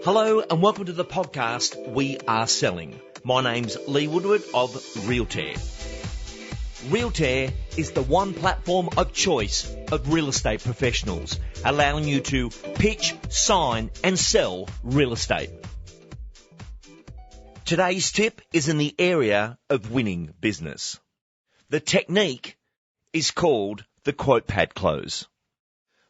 Hello and welcome to the podcast We Are Selling. My name's Lee Woodward of Realtair. Realtair is the one platform of choice of real estate professionals, allowing you to pitch, sign and sell real estate. Today's tip is in the area of winning business. The technique is called the quote pad close.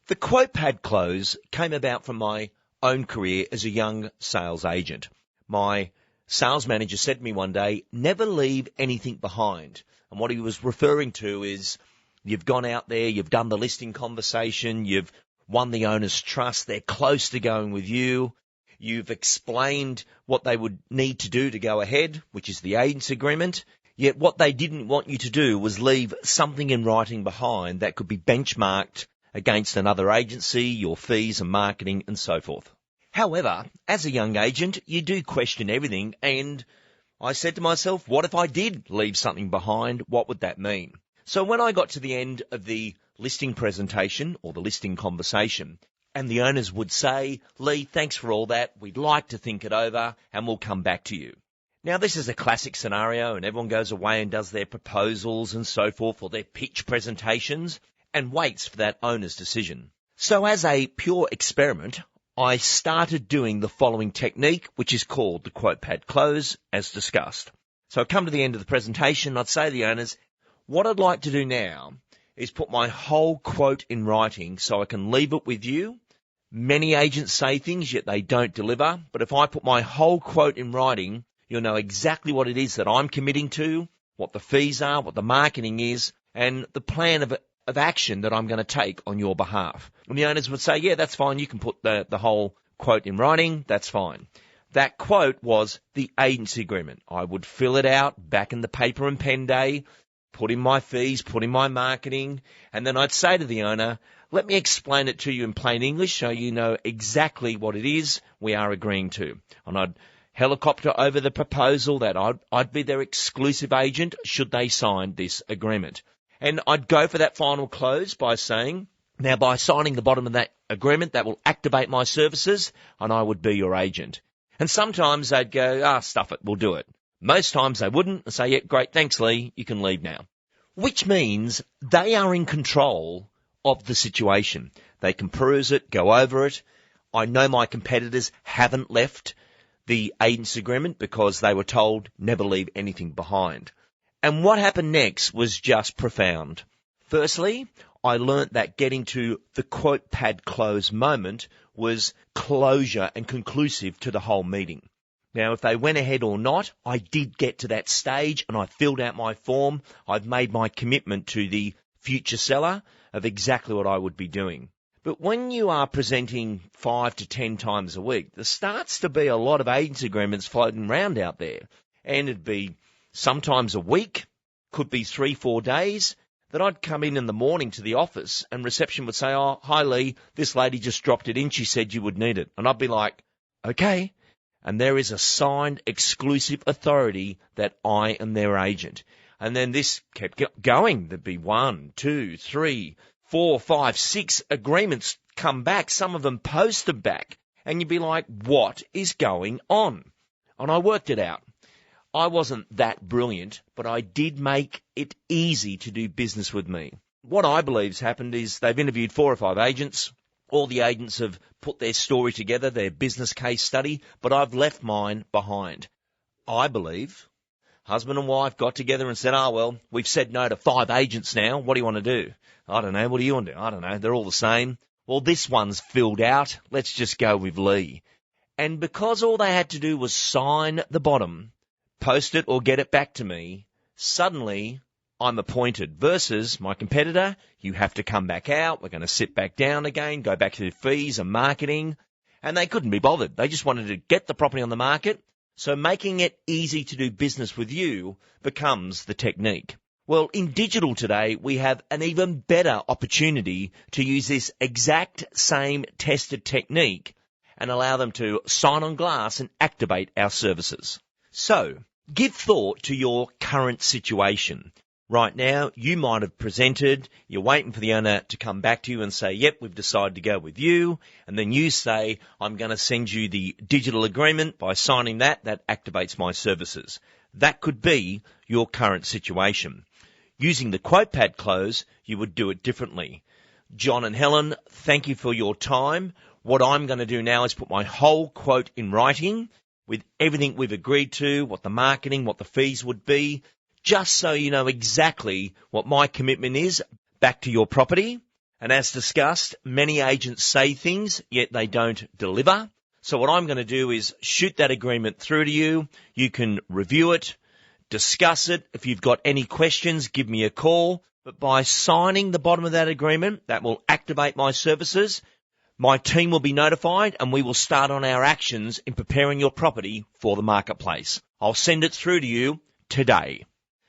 The quote pad close came about from my own career as a young sales agent. My sales manager said to me one day, never leave anything behind. And what he was referring to is you've gone out there, you've done the listing conversation, you've won the owner's trust, they're close to going with you, you've explained what they would need to do to go ahead, which is the agent's agreement, yet what they didn't want you to do was leave something in writing behind that could be benchmarked against another agency, your fees and marketing and so forth. However, as a young agent, you do question everything, and I said to myself, what if I did leave something behind? What would that mean? So when I got to the end of the listing presentation or the listing conversation, and the owners would say, Lee, thanks for all that. We'd like to think it over and we'll come back to you. Now, this is a classic scenario, and everyone goes away and does their proposals and so forth, or their pitch presentations, and waits for that owner's decision. So as a pure experiment, I started doing the following technique, which is called the quote pad close, as discussed. So I come to the end of the presentation, I'd say to the owners, what I'd like to do now is put my whole quote in writing so I can leave it with you. Many agents say things, yet they don't deliver. But if I put my whole quote in writing, you'll know exactly what it is that I'm committing to, what the fees are, what the marketing is, and the plan of action that I'm going to take on your behalf. And the owners would say, yeah, that's fine. You can put the whole quote in writing. That's fine. That quote was the agency agreement. I would fill it out back in the paper and pen day, put in my fees, put in my marketing, and then I'd say to the owner, let me explain it to you in plain English so you know exactly what it is we are agreeing to. And I'd helicopter over the proposal that I'd be their exclusive agent should they sign this agreement. And I'd go for that final close by saying, now by signing the bottom of that agreement, that will activate my services and I would be your agent. And sometimes they'd go, stuff it, we'll do it. Most times they wouldn't and say, yeah, great, thanks Lee, you can leave now. Which means they are in control of the situation. They can peruse it, go over it. I know my competitors haven't left the agent's agreement because they were told never leave anything behind. And what happened next was just profound. Firstly, I learnt that getting to the quote pad close moment was closure and conclusive to the whole meeting. Now, if they went ahead or not, I did get to that stage and I filled out my form. I've made my commitment to the future seller of exactly what I would be doing. But when you are presenting 5 to 10 times a week, there starts to be a lot of agency agreements floating around out there. And it'd be sometimes a week, could be 3-4 days, that I'd come in the morning to the office and reception would say, oh, hi Lee, this lady just dropped it in, she said you would need it. And I'd be like, okay. And there is a signed exclusive authority that I am their agent. And then this kept going. There'd be 1, 2, 3, 4, 5, 6 agreements come back, some of them posted back. And you'd be like, what is going on? And I worked it out. I wasn't that brilliant, but I did make it easy to do business with me. What I believe's happened is they've interviewed 4 or 5 agents. All the agents have put their story together, their business case study, but I've left mine behind. I believe husband and wife got together and said, well, we've said no to 5 agents now. What do you want to do? I don't know. What do you want to do? I don't know. They're all the same. Well, this one's filled out. Let's just go with Lee. And because all they had to do was sign the bottom, post it or get it back to me, suddenly I'm appointed versus my competitor. You have to come back out. We're going to sit back down again, go back to the fees and marketing. And they couldn't be bothered. They just wanted to get the property on the market. So making it easy to do business with you becomes the technique. Well, in digital today, we have an even better opportunity to use this exact same tested technique and allow them to sign on glass and activate our services. So, give thought to your current situation. Right now, you might have presented, you're waiting for the owner to come back to you and say, yep, we've decided to go with you. And then you say, I'm going to send you the digital agreement. By signing that activates my services. That could be your current situation. Using the quote pad close, you would do it differently. John and Helen, thank you for your time. What I'm going to do now is put my whole quote in writing with everything we've agreed to, what the marketing, what the fees would be, just so you know exactly what my commitment is back to your property. And as discussed, many agents say things, yet they don't deliver. So what I'm going to do is shoot that agreement through to you. You can review it, discuss it. If you've got any questions, give me a call. But by signing the bottom of that agreement, that will activate my services. My team will be notified and we will start on our actions in preparing your property for the marketplace. I'll send it through to you today.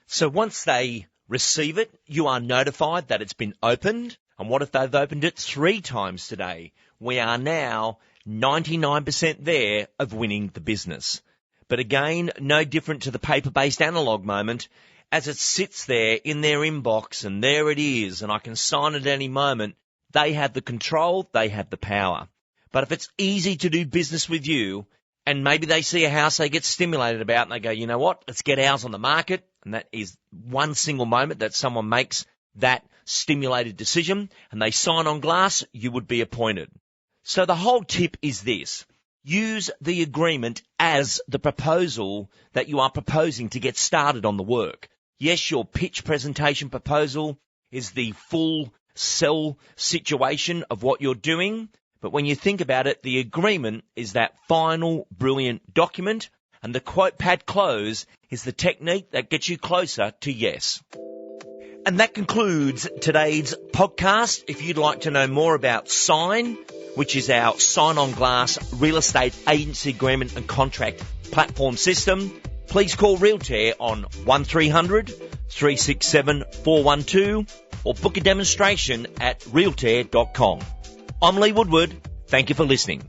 So once they receive it, you are notified that it's been opened. And what if they've opened it 3 times today? We are now 99% there of winning the business. But again, no different to the paper-based analog moment, as it sits there in their inbox and there it is, and I can sign it at any moment. They have the control, they have the power. But if it's easy to do business with you, and maybe they see a house they get stimulated about and they go, you know what, let's get ours on the market. And that is one single moment that someone makes that stimulated decision and they sign on glass, you would be appointed. So the whole tip is this. Use the agreement as the proposal that you are proposing to get started on the work. Yes, your pitch presentation proposal is the full sell situation of what you're doing. But when you think about it, the agreement is that final brilliant document, and the quote pad close is the technique that gets you closer to yes. And that concludes today's podcast. If you'd like to know more about Sign, which is our sign-on-glass real estate agency agreement and contract platform system, please call Realtair on 1300 367 412 or book a demonstration at realtair.com. I'm Lee Woodward. Thank you for listening.